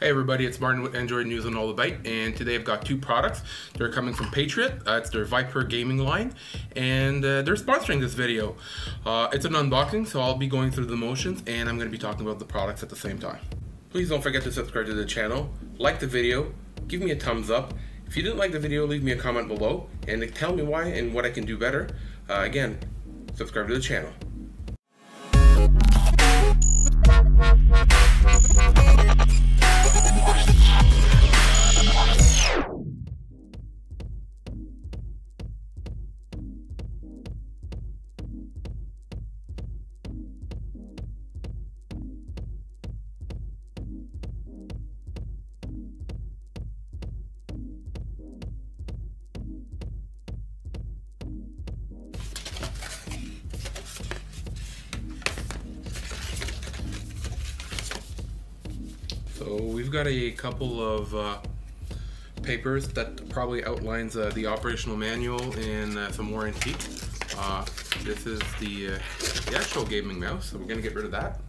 Hey everybody, it's Martin with Android News and All the Byte, and today I've got two products. They're coming from Patriot. It's their Viper gaming line, and they're sponsoring this video. It's an unboxing, so I'll be going through the motions, and I'm going to be talking about the products at the same time. Please don't forget to subscribe to the channel, like the video, give me a thumbs up. If you didn't like the video, leave me a comment below, and tell me why and what I can do better. Again, subscribe to the channel. So we've got a couple of papers that probably outlines the operational manual and some warranty. This is the actual gaming mouse, so we're going to get rid of that.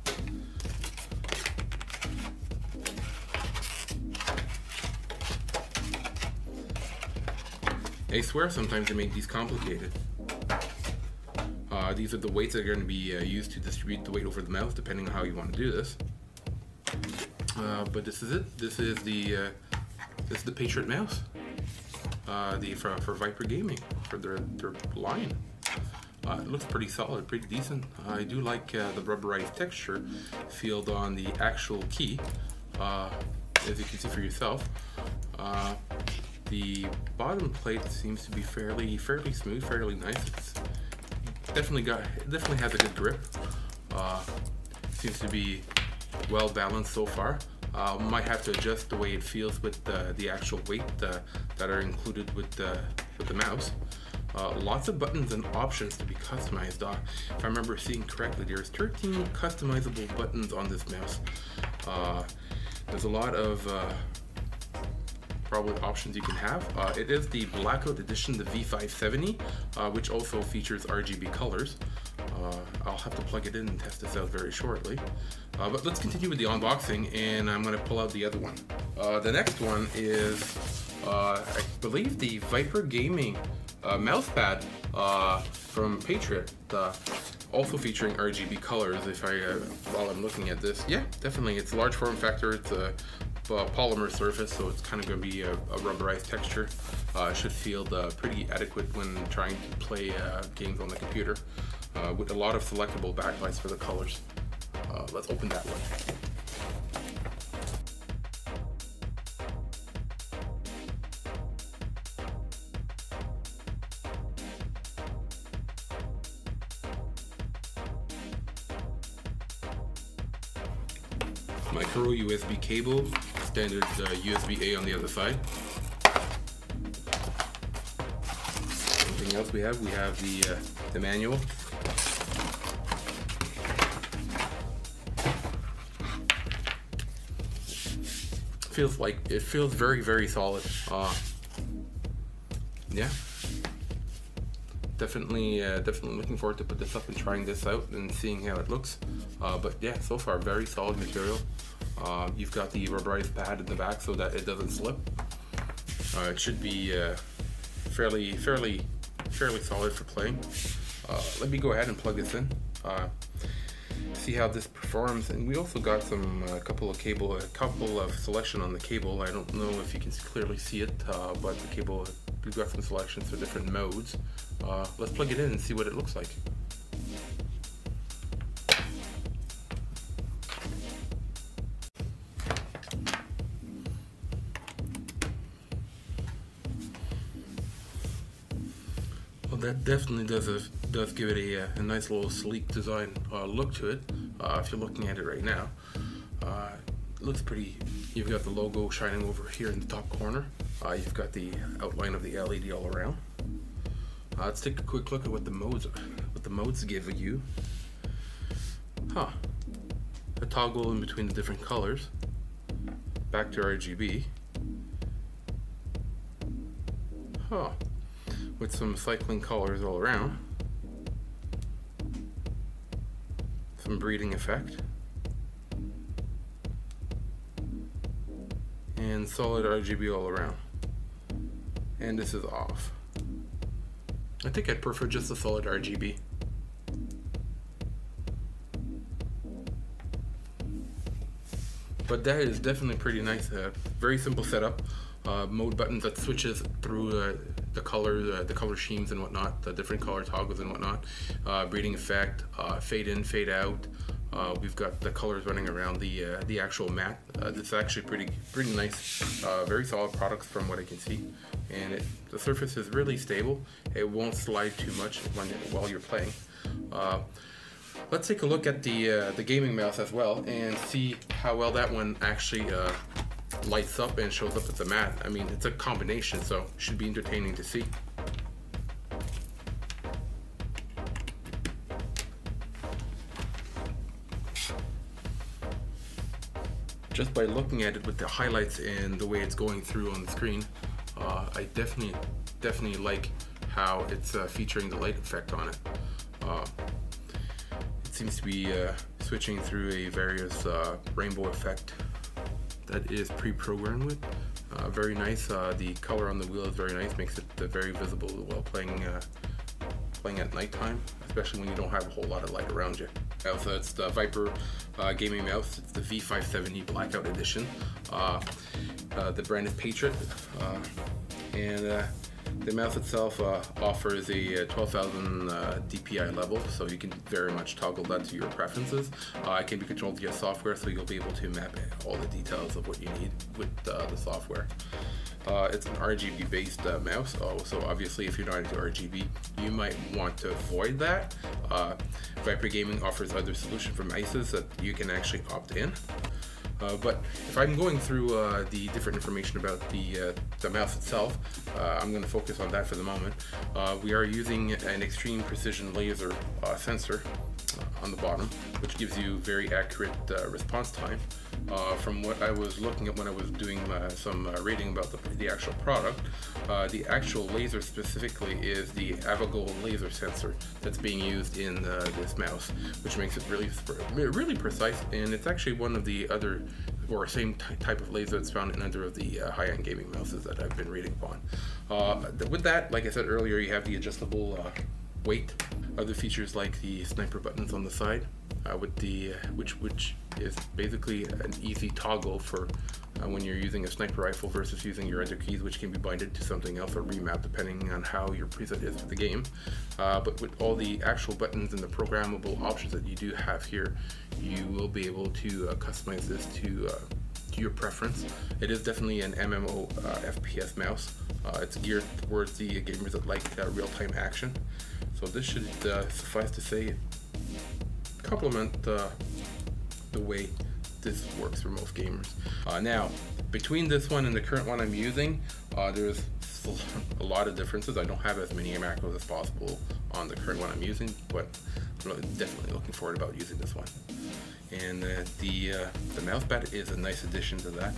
I swear sometimes they make these complicated. These are the weights that are going to be used to distribute the weight over the mouse, depending on how you want to do this. But this is it. This is the Patriot mouse. For Viper Gaming, for their line. It looks pretty solid, pretty decent. I do like the rubberized texture field on the actual key, as you can see for yourself. The bottom plate seems to be fairly smooth, fairly nice. It's definitely has a good grip. Seems to be well balanced so far. Might have to adjust the way it feels with the actual weight that are included with the mouse. Lots of buttons and options to be customized. If I remember seeing correctly, there's 13 customizable buttons on this mouse. There's a lot of probably options you can have. It is the Blackout Edition, the V570, which also features RGB colors. I'll have to plug it in and test this out very shortly. But let's continue with the unboxing, and I'm going to pull out the other one. The next one is, I believe, the Viper Gaming Mousepad from Patriot, also featuring RGB colors. While I'm looking at this, yeah, definitely, it's a large form factor. It's a polymer surface, so it's kind of going to be a rubberized texture. It should feel pretty adequate when trying to play games on the computer, with a lot of selectable backlights for the colors. Let's open that one. Micro USB cable, standard USB-A on the other side. Anything else we have? We have the manual. It feels very solid. Yeah, definitely looking forward to put this up and trying this out and seeing how it looks. But yeah, so far very solid material. You've got the rubberized pad in the back so that it doesn't slip. It should be fairly solid for playing. Let me go ahead and plug this in. See how this performs, and we also got a couple of selection on the cable. I don't know if you can clearly see it, but the cable, we've got some selections for different modes. Let's plug it in and see what it looks like. Well, that definitely does give it a nice little sleek design look to it. If you're looking at it right now, it looks pretty. You've got the logo shining over here in the top corner. You've got the outline of the LED all around. Let's take a quick look at what the modes give you. A toggle in between the different colors. Back to RGB. With some cycling colors all around. Some breathing effect. and solid RGB all around. And this is off. I think I'd prefer just a solid RGB. But that is definitely pretty nice. Very simple setup. Mode buttons that switches through the color schemes and whatnot, the different color toggles and whatnot. Breeding effect, fade in, fade out. We've got the colors running around the actual mat. This is actually pretty nice. Very solid products from what I can see, and the surface is really stable. It won't slide too much while you're playing. Let's take a look at the gaming mouse as well and see how well that one actually lights up and shows up at the mat. I mean, it's a combination, so should be entertaining to see. Just by looking at it with the highlights and the way it's going through on the screen, I definitely like how it's featuring the light effect on it. It seems to be switching through a various rainbow effect that is pre-programmed with. Very nice. The color on the wheel is very nice, makes it very visible while playing at nighttime, especially when you don't have a whole lot of light around you. Also, it's the Viper gaming mouse. It's the V570 Blackout Edition. The brand is Patriot, and the mouse itself offers a 12,000 DPI level, so you can very much toggle that to your preferences. It can be controlled via software, so you'll be able to map all the details of what you need with the software. It's an RGB based mouse, so obviously if you're not into RGB, you might want to avoid that. Viper Gaming offers other solutions for mices that you can actually opt in. But if I'm going through the different information about the mouse itself, I'm going to focus on that for the moment. We are using an extreme precision laser sensor on the bottom, which gives you very accurate response time. From what I was looking at when I was doing some reading about the actual product, the actual laser specifically is the Avogold laser sensor that's being used in this mouse, which makes it really precise, and it's actually one of the other or same type of laser that's found in other of the high-end gaming mouses that I've been reading upon. With that, like I said earlier, you have the adjustable weight. Other features like the sniper buttons on the side, with which is basically an easy toggle for when you're using a sniper rifle versus using your other keys, which can be binded to something else or remapped depending on how your preset is for the game. But with all the actual buttons and the programmable options that you do have here, you will be able to customize this to your preference. It is definitely an MMO FPS mouse. It's geared towards the gamers that like real-time action. So this should suffice to say complement the way this works for most gamers. Now, between this one and the current one I'm using, there's a lot of differences. I don't have as many macros as possible on the current one I'm using, but I'm definitely looking forward about using this one. And the mousepad is a nice addition to that,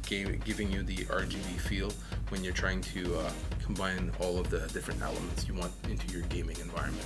giving you the RGB feel when you're trying to combine all of the different elements you want into your gaming environment.